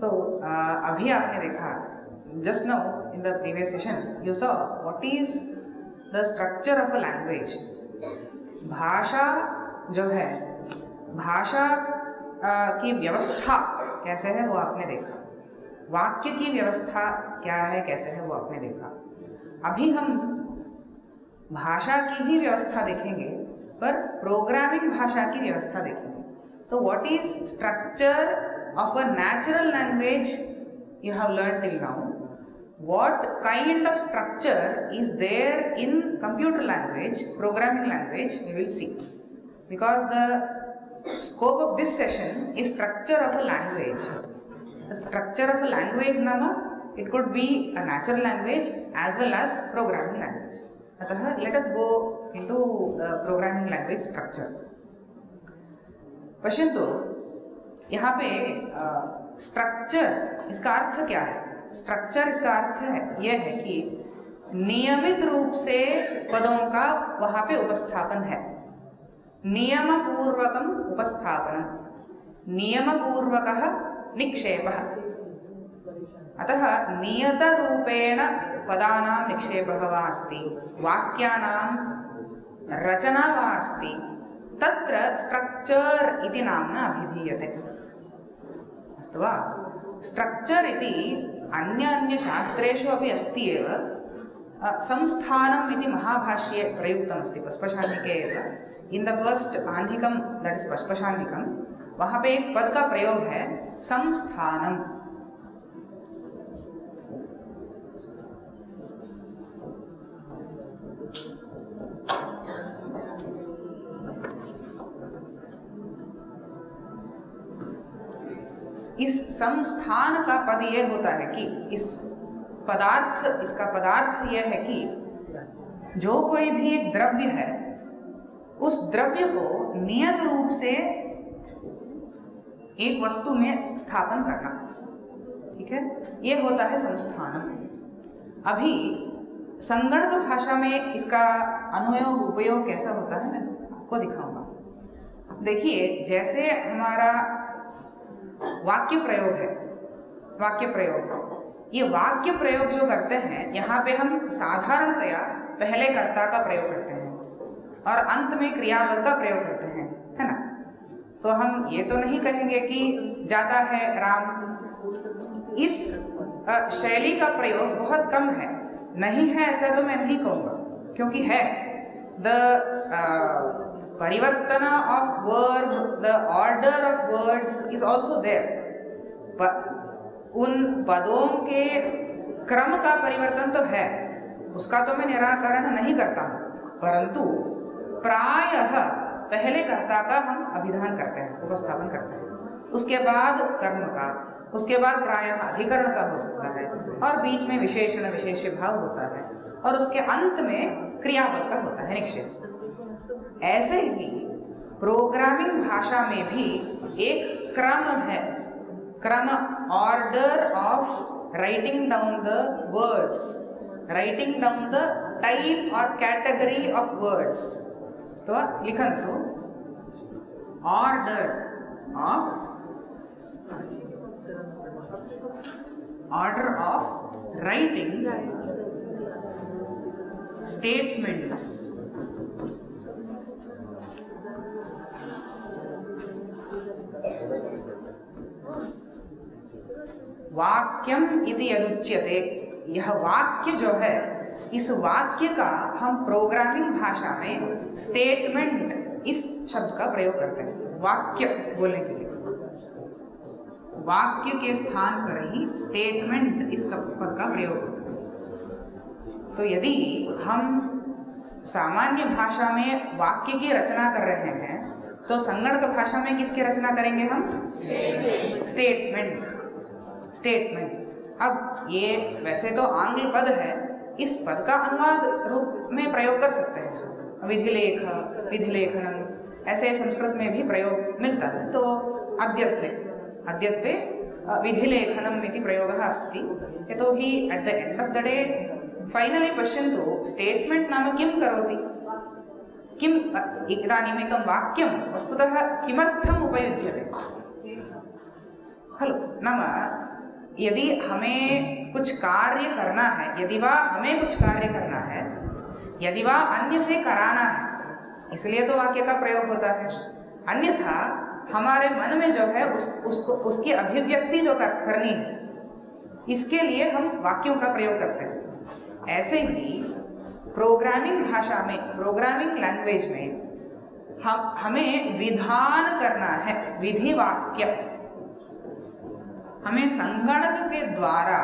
तो अभी आपने देखा, just now in the previous session you saw what is the structure of a language. भाषा जो है, भाषा की व्यवस्था कैसे है वो आपने देखा, वाक्य की व्यवस्था क्या है कैसे है वो आपने देखा। अभी हम भाषा की ही व्यवस्था देखेंगे, पर प्रोग्रामिंग भाषा की व्यवस्था देखेंगे। तो what is structure of a natural language you have learn till now, what kind of structure is there in computer language, programming language, we will see, because the scope of this session is structure of a language. The structure of a language nama, it could be a natural language as well as programming language. Atah let us go into the programming language structure. पश्यन्तु यहाँ पे structure इसका अर्थ क्या है। Structure इसका अर्थ है यह है कि नियमित रूप से पदों का वहां पे उपस्थापन है, नियम पूर्वकम उपस्थापनम, नियम पूर्वकः निक्षेपः। अतः नियत रूपेण पदानां निक्षेपः वा अस्ति, वाक्यानां रचना वा अस्ति, तत्र स्ट्रक्चर इति नाम्ना अभिधीयते। अस्तु वा। स्ट्रक्चर इति अन्य अन्य शास्त्रेषु अपि अस्ति एव। संस्थानम् इति महाभाष्ये प्रयुक्तमस्ति, पस्पशाह्निके एव। इन द फर्स्ट आह्निकम, दैट इज पस्पशाह्निकम, वहाँ पे एक पद का प्रयोग है संस्थानम। इस संस्थान का पद यह होता है कि इस पदार्थ, इसका पदार्थ यह है कि जो कोई भी एक द्रव्य है, उस द्रव्य को नियत रूप से एक वस्तु में स्थापन करना, ठीक है, यह होता है संस्थान। अभी संगणक भाषा में इसका अनुयोग उपयोग कैसा होता है मैं आपको दिखाऊंगा। देखिए, जैसे हमारा वाक्य प्रयोग है, वाक्य प्रयोग, ये वाक्य प्रयोग जो करते हैं, यहाँ पे हम साधारणतया पहले कर्ता का प्रयोग करते हैं और अंत में क्रियापद का प्रयोग करते हैं, है ना। तो हम ये तो नहीं कहेंगे कि जाता है राम। इस शैली का प्रयोग बहुत कम है, नहीं है ऐसा तो मैं नहीं कहूँगा, क्योंकि है द परिवर्तन of verb, the order of words is also there. उन पदों के क्रम का परिवर्तन तो है, उसका तो मैं निराकरण नहीं करता हूँ, परंतु प्रायः पहले कर्ता का हम अभिधान करते हैं, उपस्थापन करते हैं, उसके बाद कर्म का, उसके बाद प्रायः अधिकरण का हो सकता है, और बीच में विशेषण विशेष्य भाव होता है, और उसके अंत में क्रियापद का होता है निक्षेप। ऐसे ही प्रोग्रामिंग भाषा में भी एक क्रम है, क्रम, order of writing down the words, writing down the type और कैटेगरी ऑफ वर्ड्स। तो लिखन्तु ऑर्डर ऑफ राइटिंग स्टेटमेंट्स। वाक्यम इति यदुच्यते, यह वाक्य जो है, इस वाक्य का हम प्रोग्रामिंग भाषा में स्टेटमेंट इस शब्द का प्रयोग करते हैं वाक्य बोलने के लिए। वाक्य के स्थान पर ही स्टेटमेंट इस पद का प्रयोग होता है। तो यदि हम सामान्य भाषा में वाक्य की रचना कर रहे हैं, तो संगणक भाषा में किसकी रचना करेंगे हम? स्टेटमेंट। स्टेटमेंट। अब ये वैसे तो आंग्ल पद है, इस पद का अनुवाद रूप में प्रयोग कर सकते हैं, विधिलेख, विधिलेखनम, ऐसे संस्कृत में भी प्रयोग मिलता है। तो अद्यत्वे विधिलेखनम इति प्रयोगः अस्ति। यतोहि at the end of the day finally पश्यन्तु, स्टेटमेंट नाम किं करोति, किम् इदानीमेकं वाक्यं वस्तुतः किमर्थम् उपयुज्यते खलु। नाम यदि हमें कुछ कार्य करना है, यदि वह हमें कुछ कार्य करना है, यदि वह अन्य से कराना है, इसलिए तो वाक्य का प्रयोग होता है। अन्यथा हमारे मन में जो है उसकी अभिव्यक्ति जो करनी है, इसके लिए हम वाक्यों का प्रयोग करते हैं। ऐसे ही प्रोग्रामिंग भाषा में, प्रोग्रामिंग लैंग्वेज में हमें विधान करना है, विधि वाक्य। हमें संगणक के द्वारा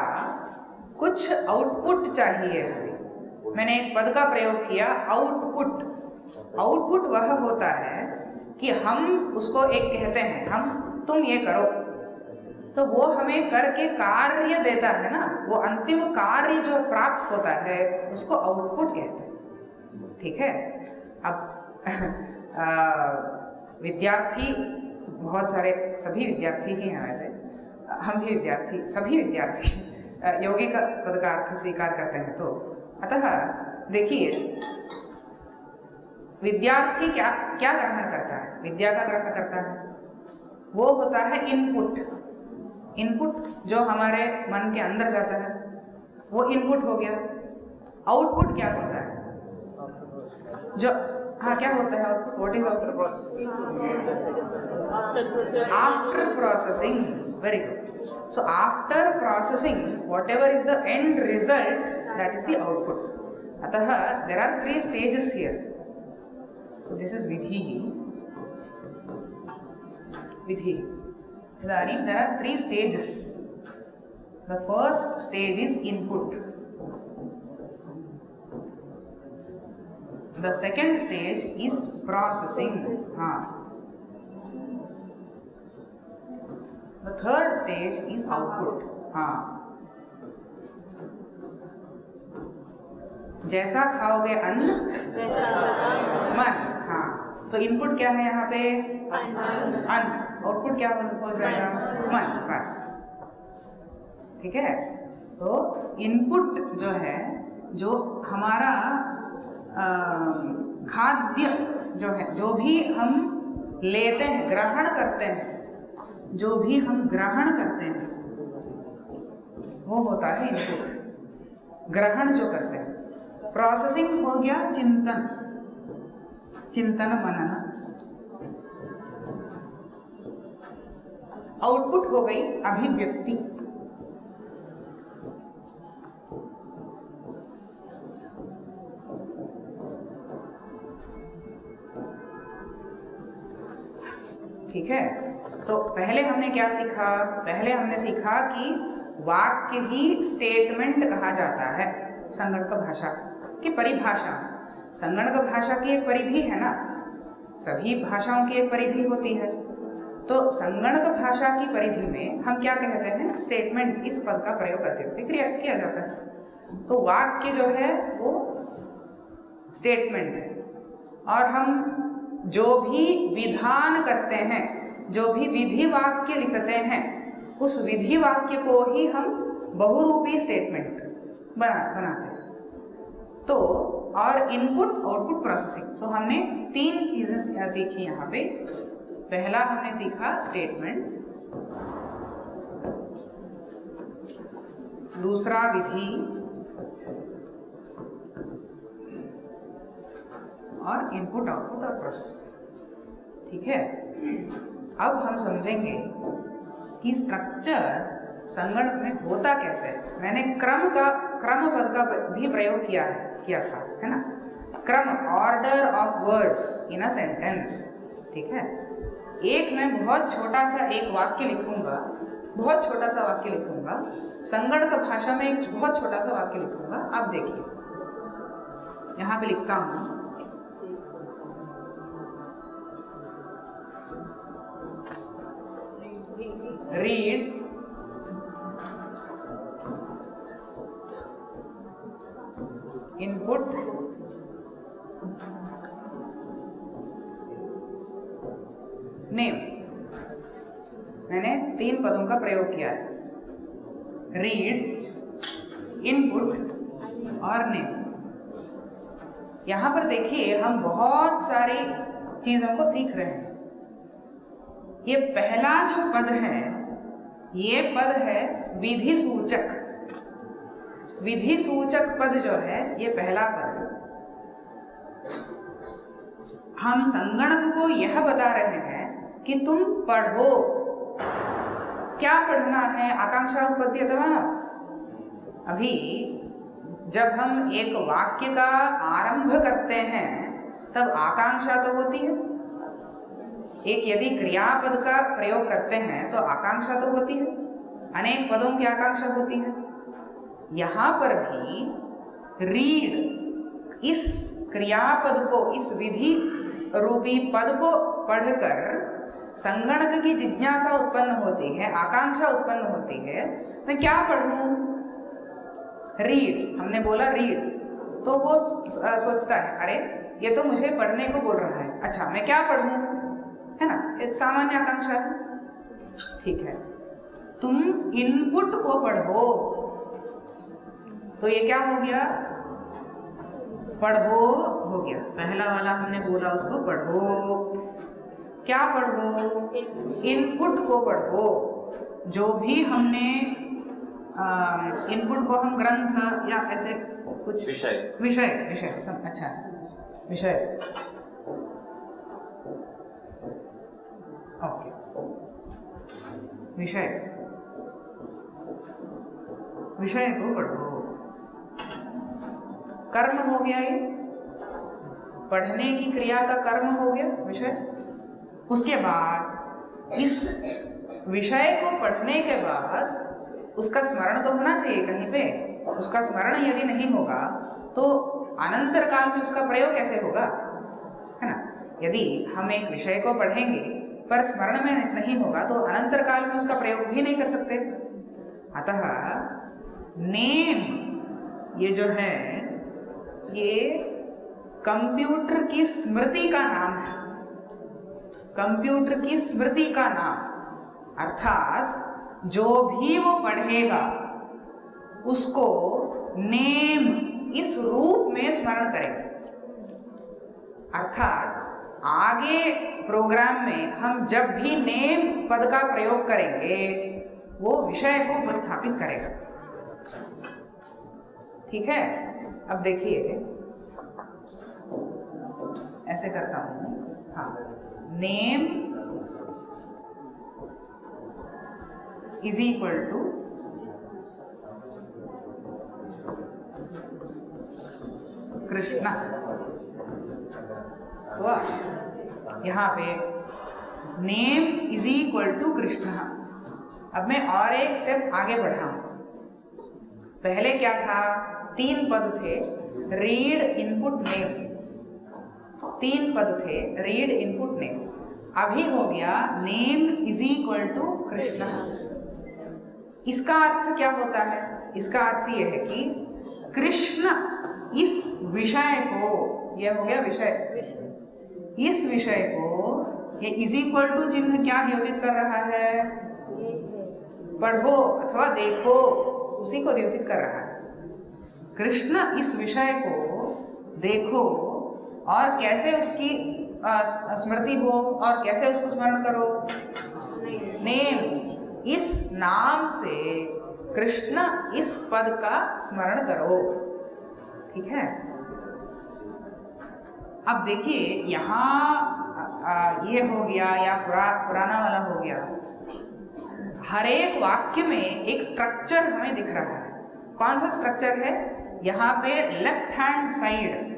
कुछ आउटपुट चाहिए हमें। मैंने एक पद का प्रयोग किया, आउटपुट। आउटपुट वह होता है कि हम उसको एक कहते हैं, हम तुम ये करो, तो वो हमें करके कार्य देता है ना, वो अंतिम कार्य जो प्राप्त होता है उसको आउटपुट कहते हैं। ठीक है। अब विद्यार्थी, बहुत सारे, सभी विद्यार्थी ही हैं वैसे, हम भी विद्यार्थी, सभी विद्यार्थी यौगिक पद का अर्थ स्वीकार करते हैं। तो अतः देखिए, विद्यार्थी क्या क्या ग्रहण करता है? विद्या का ग्रहण करता है, वो होता है इनपुट। इनपुट जो हमारे मन के अंदर जाता है वो इनपुट हो गया। आउटपुट क्या होता है? जो हाँ, क्या होता है output? What is output? After processing. Very good. So after processing what ever is the end result, that is the output. अतः there are 3 stages here. So this is vidhi. Vidhi. There are 3 stages. The first stage is input. The second stage is processing. The third stage is output. जैसा खाओगे अन्न मन। हाँ, तो input क्या है यहाँ पे? अन्न। आउटपुट क्या हो जाएगा? मन। बस, ठीक है। तो इनपुट जो है, जो हमारा खाद्य जो है, जो भी हम लेते हैं, ग्रहण करते हैं, जो भी हम ग्रहण करते हैं वो होता है इनपुट। ग्रहण जो करते हैं। प्रोसेसिंग हो गया चिंतन, चिंतन मनन। आउटपुट हो गई अभिव्यक्ति। ठीक है। तो पहले हमने क्या सीखा? पहले हमने सीखा कि वाक्य ही स्टेटमेंट कहा जाता है संगणक भाषा की परिभाषा। संगणक भाषा की एक परिधि है ना, सभी भाषाओं की एक परिधि होती है। तो संगणक भाषा की परिधि में हम क्या कहते हैं? स्टेटमेंट। इस पद का प्रयोग करते हुए क्रिया किया जाता है। तो वाक्य जो है वो स्टेटमेंट है, और हम जो भी विधान करते हैं, जो भी विधि वाक्य लिखते हैं, उस विधि वाक्य को ही हम बहुरूपी स्टेटमेंट बनाते हैं। तो और इनपुट, आउटपुट, प्रोसेसिंग। सो हमने 3 चीजें सीखी यहाँ पे। पहला हमने सीखा स्टेटमेंट, दूसरा विधि, और इनपुट, आउटपुट और प्रोसेसिंग। ठीक है। अब हम समझेंगे कि स्ट्रक्चर संगणक में होता कैसे। मैंने क्रम पद का भी प्रयोग किया था, है ना? क्रम, order of words in a sentence. ठीक है। एक मैं बहुत छोटा सा एक वाक्य लिखूंगा, बहुत छोटा सा वाक्य लिखूंगा, संगणक भाषा में एक बहुत छोटा सा वाक्य लिखूंगा। आप देखिए, यहाँ पे लिखता हूं, रीड इनपुट नेम। मैंने 3 पदों का प्रयोग किया है, रीड, इनपुट और नेम। यहां पर देखिए, हम बहुत सारी चीजों को सीख रहे हैं। ये पहला जो पद है, ये पद है विधि सूचक। विधि सूचक पद जो है ये पहला पद, हम संगणक को यह बता रहे हैं कि तुम पढ़ो। क्या पढ़ना है? आकांक्षा उत्पत्ति अथवा। अभी जब हम एक वाक्य का आरंभ करते हैं तब आकांक्षा तो होती है। एक यदि क्रियापद का प्रयोग करते हैं तो आकांक्षा तो होती है, अनेक पदों की आकांक्षा होती है। यहां पर भी रीड इस क्रियापद को, इस विधि रूपी पद को पढ़कर संगणक की जिज्ञासा उत्पन्न होती है, आकांक्षा उत्पन्न होती है। मैं क्या पढ़ूं? रीड, हमने बोला रीड, तो वो सोचता है अरे ये तो मुझे पढ़ने को बोल रहा है, अच्छा मैं क्या पढ़ूं, है ना, एक सामान्य आकांक्षा है। ठीक है, तुम इनपुट को पढ़ो, तो ये क्या हो गया? पढ़ो हो गया। पहला वाला हमने बोला उसको पढ़ो। क्या पढ़ो? इनपुट को पढ़ो। जो भी हमने इनपुट को हम ग्रंथ या ऐसे कुछ विषय विषय सब अच्छा विषय, ओके, विषय को पढ़ो। कर्म हो गया, ये पढ़ने की क्रिया का कर्म हो गया विषय। उसके बाद इस विषय को पढ़ने के बाद उसका स्मरण तो होना चाहिए कहीं पे। उसका स्मरण यदि नहीं होगा तो अनंतर काल में उसका प्रयोग कैसे होगा, है ना। यदि हम एक विषय को पढ़ेंगे पर स्मरण में नहीं होगा तो अनंतर काल में उसका प्रयोग भी नहीं कर सकते। अतः नेम ये जो है ये कंप्यूटर की स्मृति का नाम है। कंप्यूटर की स्मृति का नाम, अर्थात जो भी वो पढ़ेगा उसको नेम इस रूप में स्मरण करेगा। अर्थात आगे प्रोग्राम में हम जब भी नेम पद का प्रयोग करेंगे वो विषय को उपस्थापित करेगा। ठीक है, अब देखिए ऐसे करता हूं, हाँ, name is equal to Krishna. तो यहाँ पे name is equal to Krishna. अब मैं और एक स्टेप आगे बढ़ाऊं। पहले क्या था? 3 पद थे, रीड इनपुट नेम। 3 पद थे, रीड इनपुट नेम। अभी हो गया name is equal to Krishna. इसका अर्थ क्या होता है? इसका अर्थ यह है कि कृष्ण इस विषय को, यह हो गया विषय, इस विषय को ये इज इक्वल टू चिन्ह क्या द्योतित कर रहा है? पढ़ो अथवा देखो, उसी को द्योतित कर रहा है। कृष्ण इस विषय को देखो और कैसे उसकी स्मृति हो और कैसे उसको स्मरण करो? नेम, इस नाम से कृष्ण इस पद का स्मरण करो। ठीक है, अब देखिए यहाँ ये हो गया या पुराना वाला हो गया। हर एक वाक्य में एक स्ट्रक्चर हमें दिख रहा है। कौन सा स्ट्रक्चर है? यहाँ पे लेफ्ट हैंड साइड,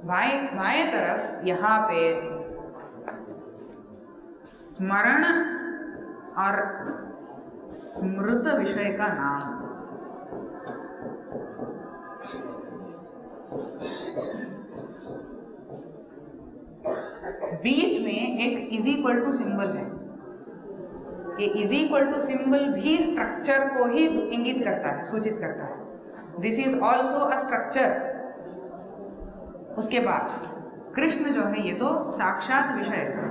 बाएं तरफ यहाँ पे स्मरण और स्मृत विषय का नाम। बीच में एक इज इक्वल टू सिंबल है। ये इज इक्वल टू सिंबल भी स्ट्रक्चर को ही इंगित करता है, सूचित करता है। This is also a structure. उसके बाद कृष्ण जो है ये तो साक्षात विषय है,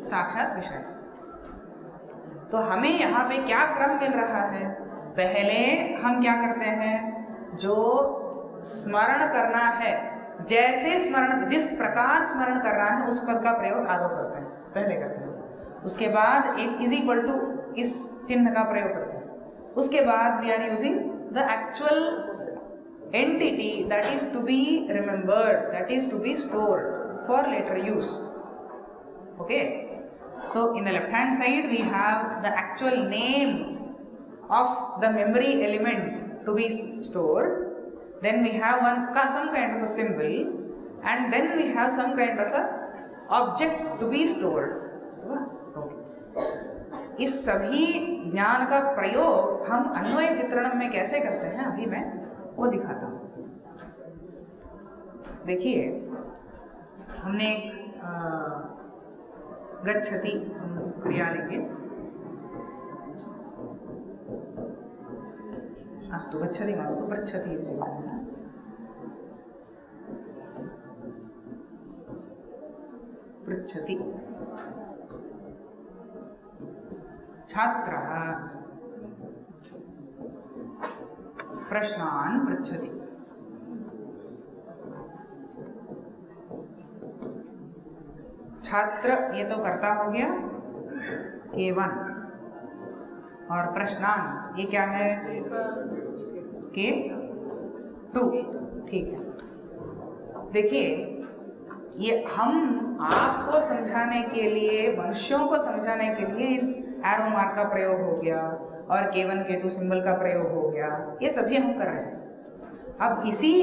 साक्षात विषय। तो हमें यहाँ पे क्या क्रम मिल रहा है? पहले हम क्या करते हैं? जो स्मरण करना है, जैसे स्मरण, जिस प्रकार स्मरण कर रहा है उस पद का प्रयोग आदौ करते हैं, पहले करते हैं। उसके बाद एक इज इक्वल टू इस चिन्ह का प्रयोग करते हैं, उसके बाद we are using the actual entity that is to be remembered, that is to be stored for later use. Okay, so in the left hand side we have the actual name of the memory element to be stored, then we have some kind of a symbol, and then we have some kind of a object to be stored. इस सभी ज्ञान का प्रयोग हम अन्वय चित्रण में कैसे करते हैं अभी मैं वो दिखाता हूं। देखिए, हमने गच्छति क्रिया लेंगे, अस्तु गच्छति मास्तु पृच्छति इति पृच्छति। छात्रः प्रश्नान् पृच्छति। छात्र ये तो कर्ता हो गया K1, और प्रश्नान ये क्या है K2। ठीक है, देखिए ये हम आपको समझाने के लिए, मनुष्यों को समझाने के लिए इस एरो मार्क का प्रयोग हो गया और K1 K2 सिंबल का प्रयोग हो गया, ये सभी हम कर रहे हैं। अब इसी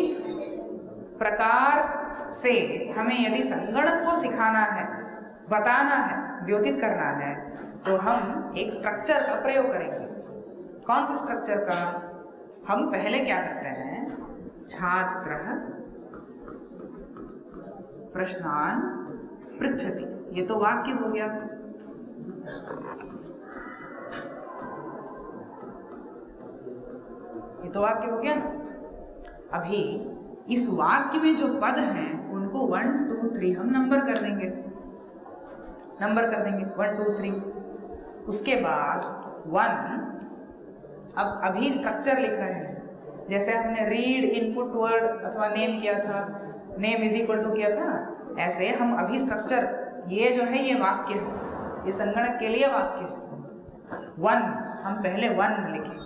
प्रकार से हमें यदि संगणक को सिखाना है, बताना है, द्योतित करना है, तो हम एक स्ट्रक्चर का प्रयोग करेंगे। कौन से स्ट्रक्चर का? हम पहले क्या करते हैं, छात्रः प्रश्नान् पृच्छति, ये तो वाक्य हो गया। ये तो वाक्य हो गया। अभी इस वाक्य में जो पद हैं उनको 1 2 3 हम नंबर कर देंगे, 1 2 3। उसके बाद 1, अब अभी स्ट्रक्चर लिख रहे हैं, जैसे हमने रीड इनपुट वर्ड अथवा नेम किया था, नेम इज इक्वल टू किया था, ऐसे हम अभी स्ट्रक्चर, ये जो है ये वाक्य है, ये संगणक के लिए वाक्य है। 1 हम पहले 1 लिखेंगे,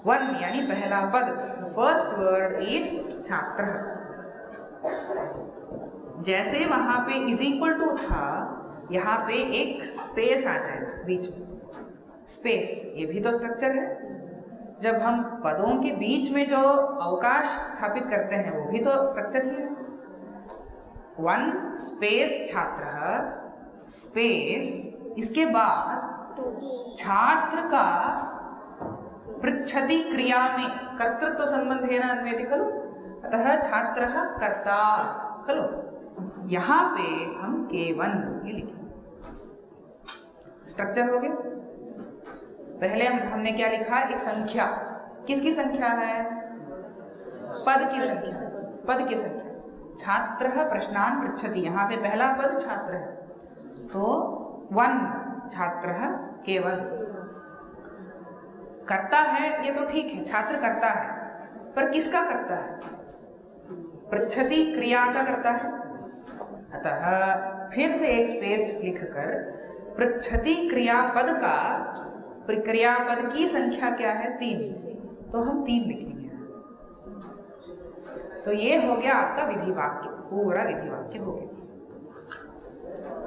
1 यानी पहला पद, फर्स्ट वर्ड इज छात्र। जैसे वहां पे इज इक्वल टू था, यहाँ पे एक स्पेस आ जाएगा बीच में, स्पेस, ये भी तो स्ट्रक्चर है। जब हम पदों के बीच में जो अवकाश स्थापित करते हैं वो भी तो स्ट्रक्चर ही है। 1 स्पेस छात्र स्पेस, इसके बाद छात्र का पृच्छति क्रिया में कर्तृत्व संबंधेन अन्वयति खलु, अतः छात्रः कर्ता खलु। यहाँ पे हम K1 ये लिखेंगे, स्ट्रक्चर हो गया। पहले हमने क्या लिखा, एक संख्या, किसकी संख्या है, पद की संख्या, पद की संख्या। छात्रः प्रश्नान् पृच्छति, यहाँ पे पहला पद छात्र है, तो 1 छात्रः K1। करता है ये तो ठीक है, छात्र करता है, पर किसका करता है, पृच्छति क्रिया का करता है। अतः फिर से एक स्पेस लिखकर पृच्छति क्रियापद का, क्रियापद की संख्या क्या है, 3, तो हम 3 लिखेंगे। तो ये हो गया आपका विधि वाक्य, पूरा विधि वाक्य हो गया।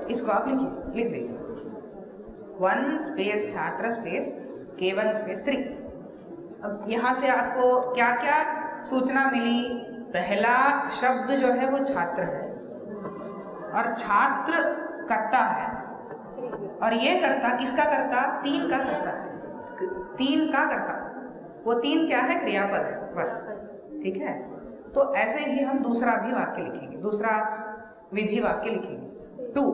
इसको आप लिख लीजिए, 1 स्पेस छात्र स्पेस K1 स्पेस 3। अब यहाँ से आपको क्या क्या सूचना मिली, पहला शब्द जो है वो छात्र है, और छात्र करता है, और ये करता किसका करता, 3 का करता है, 3 का करता, वो 3 क्या है, क्रियापद है, बस। ठीक है, तो ऐसे ही हम दूसरा भी वाक्य लिखेंगे, दूसरा विधि वाक्य लिखेंगे 2।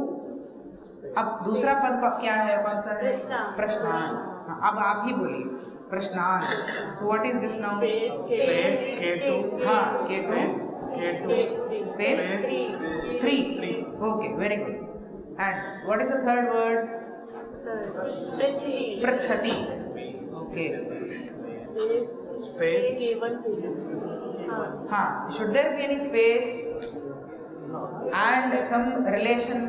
अब दूसरा पद का क्या है, कौन सा है, प्रश्नान। अब आप ही बोलिए, प्रश्नान। So what is this now, space K2, हाँ K2 space 3। Okay, very good. And what is the third word, पृच्छति। ओके, स्पेस हाँ, should there be any space and some relation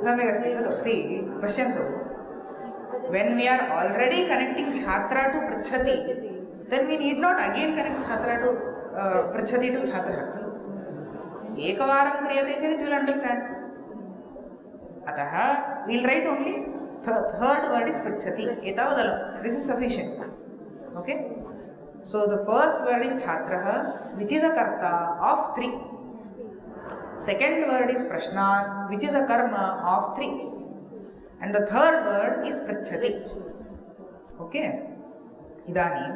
सम्यक् अस्ति खलु सी पश्यन्तु when we are already connecting chhatra to prachati then we need not again connect chhatra to prachati to chhatra ekavaram kriyate cheti you will understand atah we will write only third word is prachati etavadalam this is sufficient okay so the first word is chhatra which is a karta of 3 second word is prashnan which is a karma of 3 and the third word is prachati okay idanim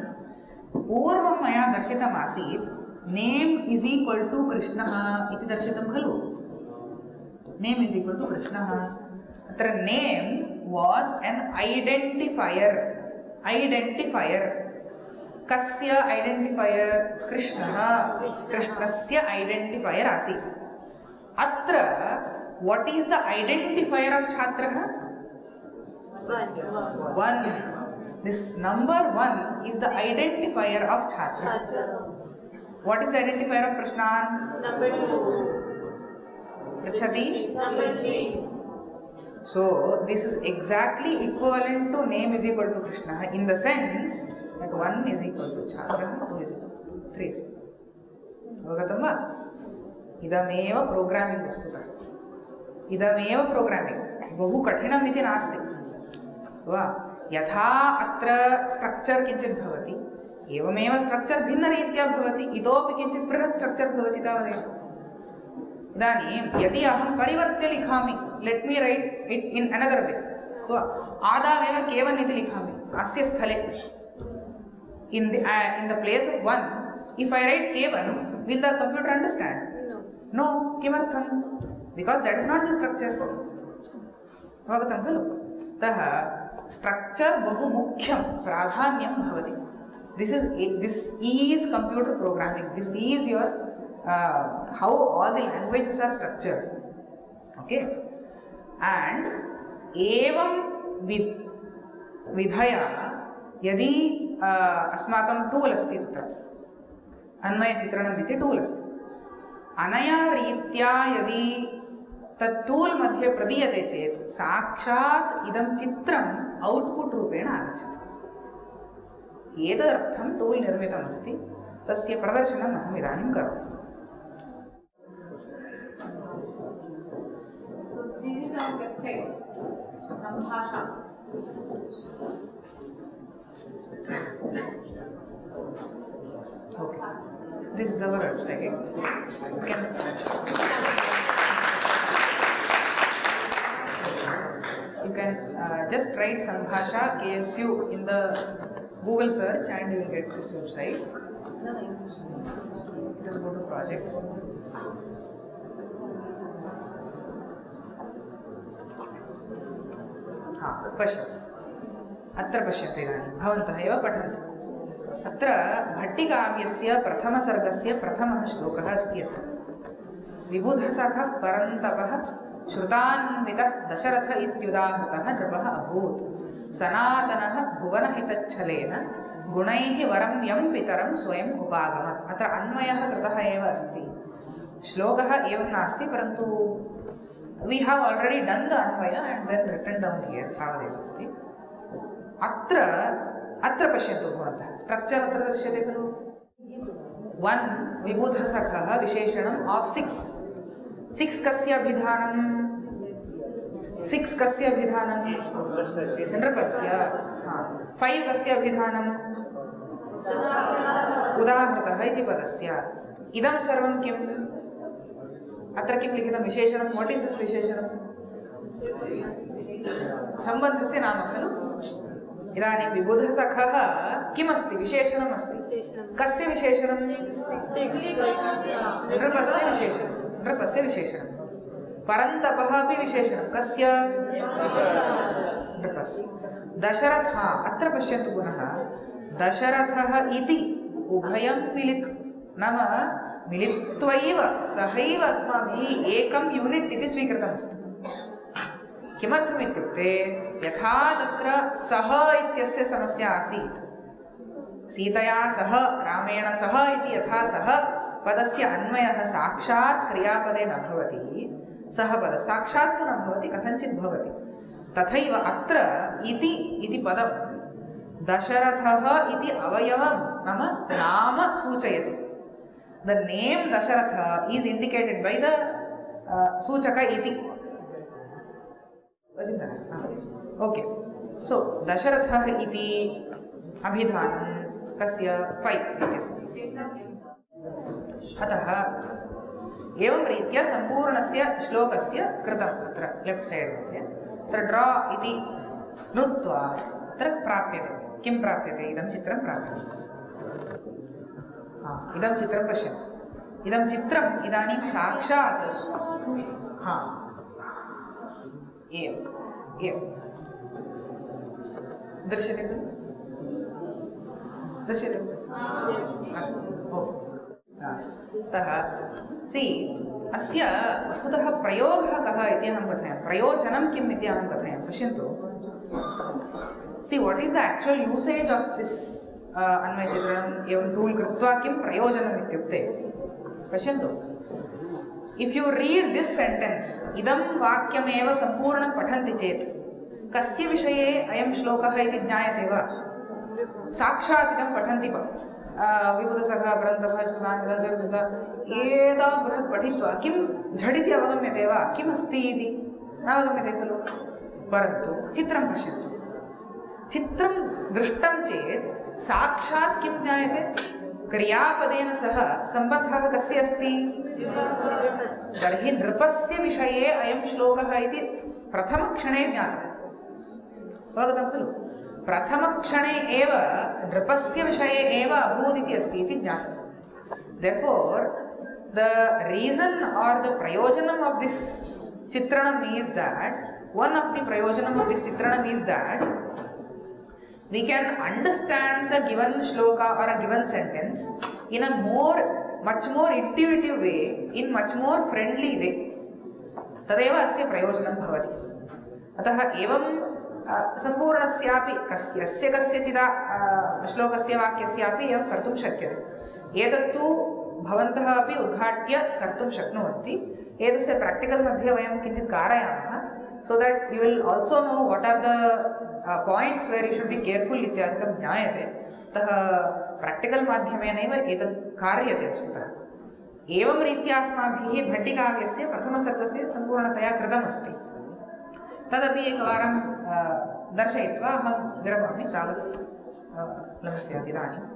पूर्वं मया दर्शितम् आसीत् name is equal to कृष्णः इति दर्शितं खलु name is equal to कृष्णः अत्र name was an identifier कस्य आइडेंटिफायर कृष्णः कृष्णस्य आइडेंटिफायर आसीत् अत्र what is the identifier of छात्रः 1 this number 1 is the identifier of chhatra what is the identifier of prashnan number 2 prachati number 3 so this is exactly equivalent to name is equal to krishna in the sense that 1 is equal to chhatra 2 is equal to 3 is avagatam va idameva programming vastutah idameva programming बहु कठिनम् इति नास्ति वा यथा अत्र structure किञ्चित् भवति एवमेव structure भिन्नरीत्या भवति इतोपि किञ्चित् बृहत् स्ट्रक्चर भवति तावदेव इदानीं यदि अहं परिवर्त्य लिखामि let me write it in another way so आदावेव केवन् इति लिखामि अस्य स्थले in the place of 1 if I write केवन् will the computer understand no किमर्थं because that is not the structure अवगतं खलु अतः स्ट्रक्चर बहु मुख्यं प्राधान्यं भवति this is computer programming this is your how all the languages are structured okay and evam vidhaya यदि अस्माकं टूल अस्ति तत्र अन्वयचित्रणम् इति टूल अस्ति अनया रीत्या यदि तत् टूल मध्ये प्रदीयते चेत् साक्षात् इदं चित्रम् औट्पुट् रूपेण आगच्छति एतदर्थं टूल निर्मितमस्ति तस्य प्रदर्शनम् अहम् इदानीं करोमि This is our website, Sambhasha. Okay. This is our website. You can just write Sambhasha KSU in the Google search and you will get this website. Just go to projects. पश्यतु अत्र पश्यन्तु इदानीं भवन्तः एव पठन्तु अत्र भट्टिकाव्यस्य प्रथमसर्गस्य प्रथमः श्लोकः अस्ति अत्र विबुधसखः परन्तपः श्रुतान्वितः दशरथ इत्युदाहृतः नृपः अभूत् सनातनः भुवनहितच्छलेन गुणैः वरं यं पितरं स्वयम् उपागमत् अत्र अन्वयः कृतः एव अस्ति श्लोकः एवं नास्ति परन्तु we have already done the Anvay and then written down here तावदेव अस्ति अत्र पश्यन्तु भवन्तः स्ट्रक्चर् अत्र दृश्यते खलु 1 विबुधसखः विशेषणम् ऑफ 6 कस्य अभिधानं 6 कस्य अभिधानं नृपस्य 5 कस्य अभिधानं उदाहृतः इति पदस्य इदं सर्वं किम् अत्र किं लिखितं विशेषणं व्हाट इज दिस विशेषणं सम्बन्धस्य नाम खलु इदानीं विबुधसखः किमस्ति विशेषणम् अस्ति कस्य विशेषणं नृपस्य विशेषणं परन्तपः अपि विशेषणं कस्य नृपस्य दशरथः अत्र पश्यन्तु पुनः दशरथः इति उभयं मिलितं नाम मिलित्वैव सहैव अस्माभिः एकं यूनिट् इति स्वीकृतमस्ति किमर्थम् इत्युक्ते यथा तत्र सह इत्यस्य समस्या आसीत् सीतया सह रामेण सह इति यथा सह पदस्य अन्वयः साक्षात् क्रियापदे न भवति सः पदं साक्षात् तु न भवति, कथञ्चित् भवति। तथैव अत्र इति पदं दशरथः इति अवयवं नाम सूचयति। The name Dasharatha is indicated by the सूचक इति। ओके, सो दशरथः इति अभिधानं कस्य 5 इत्यस्य। अतः एवं रीत्या सम्पूर्णस्य श्लोकस्य कृतम् अत्र लेफ्ट् सैड् मध्ये। अत्र ड्रा इति नुत्वा अत्र प्राप्यते। किं प्राप्यते? इदं चित्रं प्राप्यते। इदं चित्रं पश्यन्तु। इदं चित्रम् इदानीं साक्षात् एवं दृश्यते खलु? दृश्यते? अस्तु। अतः अस्य वस्तुतः प्रयोगः कः इति अहं कथयामि, प्रयोजनं किम् इति अहं कथयामि। पश्यन्तु, what is the actual usage of this अन्वयचित्रणम् एवं टूल् कृत्वा किं प्रयोजनम् इत्युक्ते, पश्यन्तु, if you read this sentence, इदं वाक्यमेव सम्पूर्णं पठन्ति चेत् कस्य विषये अयं श्लोकः इति ज्ञायते वा? साक्षात् इदं पठन्ति वा? विबुधसखा परन्तपः एतावत् बृहत् पठित्वा किं झटिति अवगम्यते वा? किमस्ति इति न अवगम्यते खलु? परन्तु चित्रं पश्यन्तु, चित्रं दृष्टं चेत् साक्षात् किं ज्ञायते? क्रियापदेन सह सम्बन्धः कस्य अस्ति? तर्हि नृपस्य विषये अयं श्लोकः इति प्रथमक्षणे ज्ञातम्। अवगतं खलु? प्रथमक्षणे एव नृपस्य विषये एव अभूत् इति अस्ति इति ज्ञातम्। Therefore, the reason or the prayojanam of this chitranam is that, one of the prayojanam of this chitranam is that we can understand the given shloka or a given sentence in a much more intuitive way, in much more friendly way. तदेव अस्य प्रयोजनं भवति। अतः एवं सम्पूर्णस्यापि कस्य कस्यचित् श्लोकस्य वाक्यस्यापि एवं कर्तुं शक्यते। एतत्तु भवन्तः अपि उद्घाट्य कर्तुं शक्नुवन्ति। एतस्य प्राक्टिकल् मध्ये वयं किञ्चित् कारयामः, so that you will also know what are the points where you should be careful इत्यादिकं ज्ञायते। अतः प्राक्टिकल् माध्यमेनैव एतत् कारयते वस्तुतः। एवं रीत्या अस्माभिः भट्टिकाव्यस्य प्रथमसर्गस्य सम्पूर्णतया कृतमस्ति। तदपि एकवारं दर्शयित्वा अहं विरमामि। तावत् नमस्ते इदानीम्।